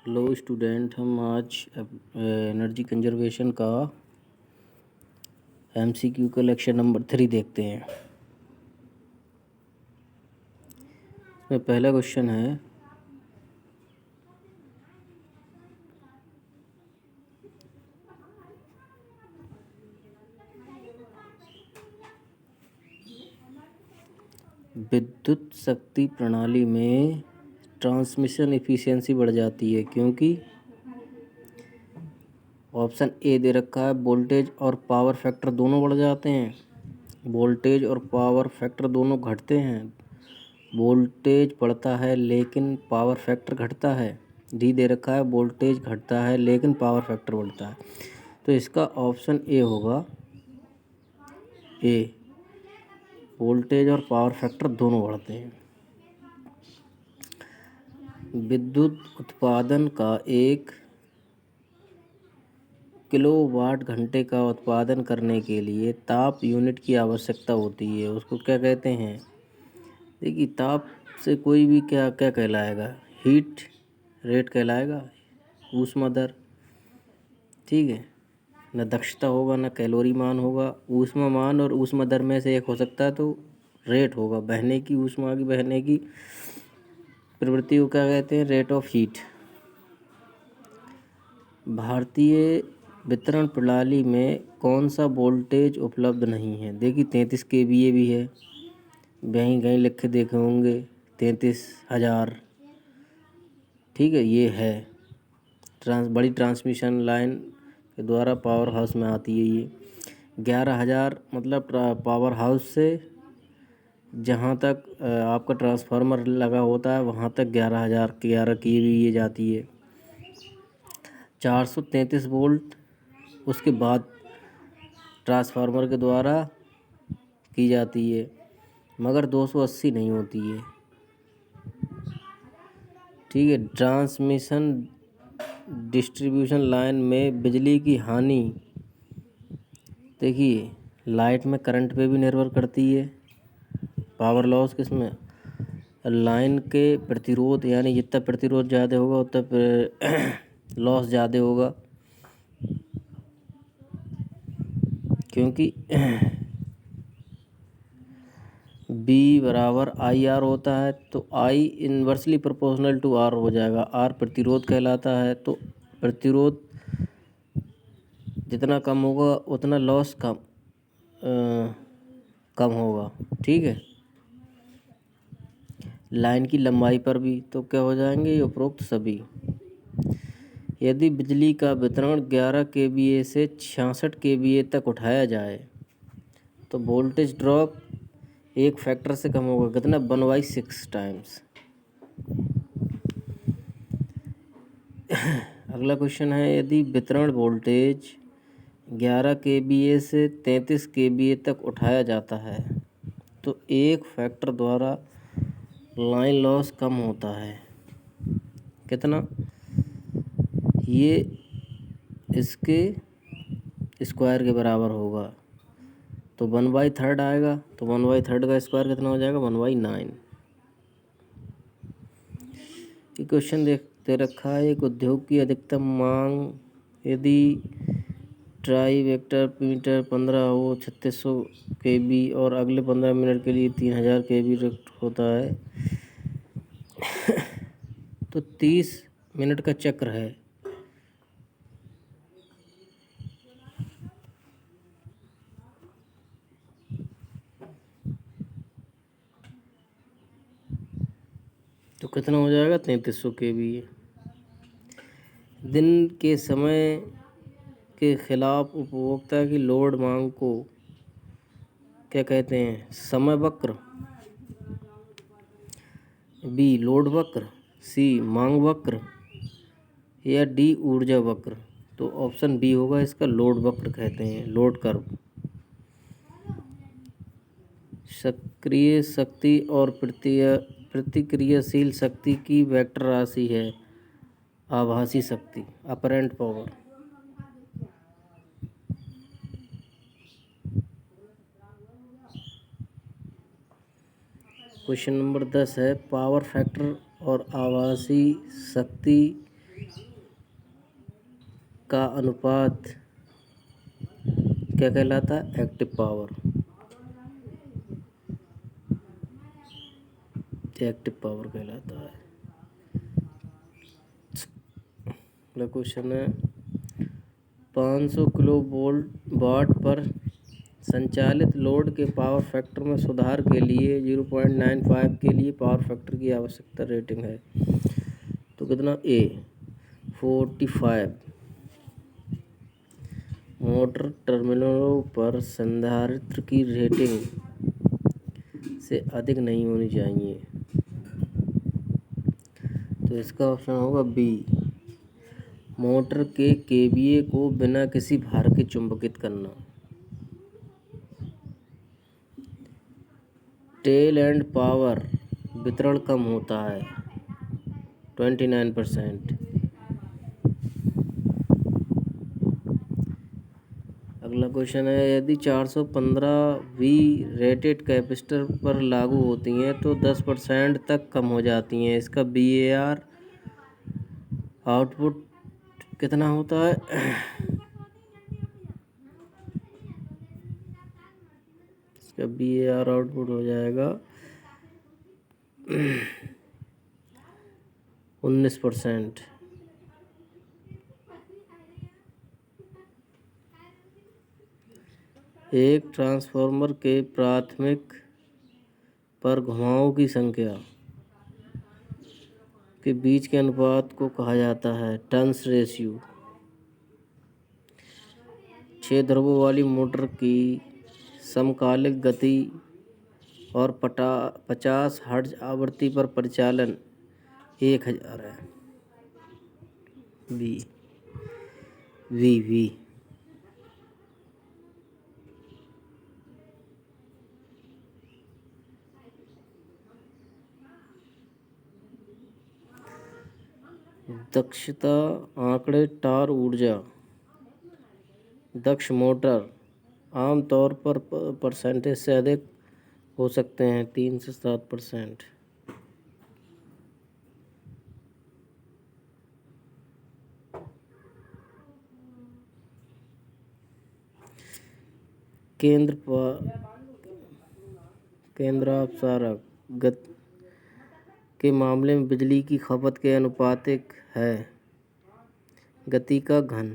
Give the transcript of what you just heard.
Hello student, हम आज energy conservation का एमसीक्यू का लेक्चर नंबर 3 देखते हैं। इसमें पहला क्वेश्चन है, विद्युत शक्ति प्रणाली में ट्रांसमिशन एफिशिएंसी बढ़ जाती है क्योंकि ऑप्शन ए दे रखा है वोल्टेज और पावर फैक्टर दोनों बढ़ जाते हैं, वोल्टेज और पावर फैक्टर दोनों घटते हैं, वोल्टेज बढ़ता है लेकिन पावर फैक्टर घटता है। डी दे रखा है वोल्टेज घटता है लेकिन पावर फैक्टर बढ़ता है। तो इसका ऑप्शन ए होगा, ए, वोल्टेज और पावर फैक्टर दोनों बढ़ते हैं। विद्युत उत्पादन का 1 किलोवाट घंटे का उत्पादन करने के लिए ताप यूनिट की आवश्यकता होती है। उसको क्या कहते हैं? देखिए, ताप से कोई भी क्या क्या कहलाएगा? हीट रेट कहलाएगा, ऊष्मा दर। ठीक है, न दक्षता होगा न कैलोरी मान होगा। ऊष्मा मान और ऊष्मा दर में से एक हो सकता है, तो रेट होगा बहने की, ऊष्मा की बहने की प्रवृत्ति को क्या कहते हैं? Rate of heat. भारतीय वितरण प्रणाली में कौन सा वोल्टेज उपलब्ध नहीं है? देखिए, 33 kVA भी है, कहीं कहीं लिख के देखे होंगे 33,000। ठीक है, ये है बड़ी ट्रांसमिशन लाइन के द्वारा पावर हाउस में आती है। ये 11,000 मतलब पावर हाउस से जहाँ तक आपका ट्रांसफार्मर लगा होता है वहाँ तक 11,000 kVA जाती है। 433 वोल्ट उसके बाद ट्रांसफार्मर के द्वारा की जाती है, मगर 280 नहीं होती है। ठीक है, ट्रांसमिशन डिस्ट्रीब्यूशन लाइन में बिजली की हानि, देखिए, लाइट में करंट पे भी निर्भर करती है। पावर लॉस किसमें? लाइन के प्रतिरोध, यानी जितना प्रतिरोध ज़्यादा होगा उतना लॉस ज़्यादा होगा, क्योंकि B बराबर IR होता है, तो I inversely proportional to R हो जाएगा। R प्रतिरोध कहलाता है, तो प्रतिरोध जितना कम होगा उतना लॉस कम होगा। ठीक है, लाइन की लंबाई पर भी तो क्या हो जाएंगे ये उपरोक्त सभी। यदि बिजली का वितरण 11 kVA से 66 kVA तक उठाया जाए तो वोल्टेज ड्रॉप एक फैक्टर से कम होगा, कितना? 1/6 टाइम्स। अगला क्वेश्चन है, यदि वितरण वोल्टेज 11 kVA से 33 kVA तक उठाया जाता है तो एक फैक्टर द्वारा लाइन लॉस कम होता है, कितना? ये इसके स्क्वायर के बराबर होगा, तो 1/3 आएगा। तो 1/3 का स्क्वायर कितना हो जाएगा? 1/9। ये क्वेश्चन दे रखा है, एक उद्योग की अधिकतम मांग यदि ट्राई वेक्टर मीटर 15 हो 3600 kV और अगले 15 मिनट के लिए 3000 kV होता है तो 30 मिनट का चक्र है। तो कितना हो जाएगा? 3300 kV। दिन के समय के खिलाफ उपभोक्ता की लोड मांग को क्या कहते हैं? समय वक्र, बी लोड वक्र, सी मांग वक्र, या डी ऊर्जा वक्र। तो ऑप्शन बी होगा इसका, लोड वक्र कहते हैं, लोड कर्व। सक्रिय शक्ति और प्रतिक्रियाशील शक्ति की वेक्टर राशि है आभासी शक्ति, अपरेंट पावर। क्वेश्चन नंबर 10 है, पावर फैक्टर और आभासी शक्ति का अनुपात क्या कहलाता है? Active power. एक्टिव पावर कहलाता है। अगला क्वेश्चन है 500 किलो वाट पर संचालित लोड के पावर फैक्टर में सुधार के लिए 0.95 के लिए पावर फैक्टर की आवश्यकता रेटिंग है तो कितना? ए 45। मोटर टर्मिनलों पर संधारित्र की रेटिंग से अधिक नहीं होनी चाहिए तो इसका ऑप्शन होगा बी। मोटर के केवीए को बिना किसी भार के चुंबकित करना। टेल एंड पावर वितरण कम होता है 29%। अगला क्वेश्चन है यदि 415 वी रेटेड कैपेसिटर पर लागू होती हैं तो 10% तक कम हो जाती हैं। इसका VAR आउटपुट कितना होता है? इसका VAR आउटपुट हो जाएगा 19%। एक ट्रांसफार्मर के प्राथमिक पर घुमावों की संख्या के बीच के अनुपात को कहा जाता है टर्न्स रेशियो। 6 ध्रुवों वाली मोटर की समकालिक गति और 50 हर्ट्ज आवृत्ति पर परिचालन 1000 है। वी वी वी दक्षता आंकड़े टॉर ऊर्जा दक्ष मोटर आमतौर पर परसेंटेज से अधिक हो सकते हैं 3 से 7%। केंद्रापसारक के मामले में बिजली की खपत के अनुपातिक है गति का घन।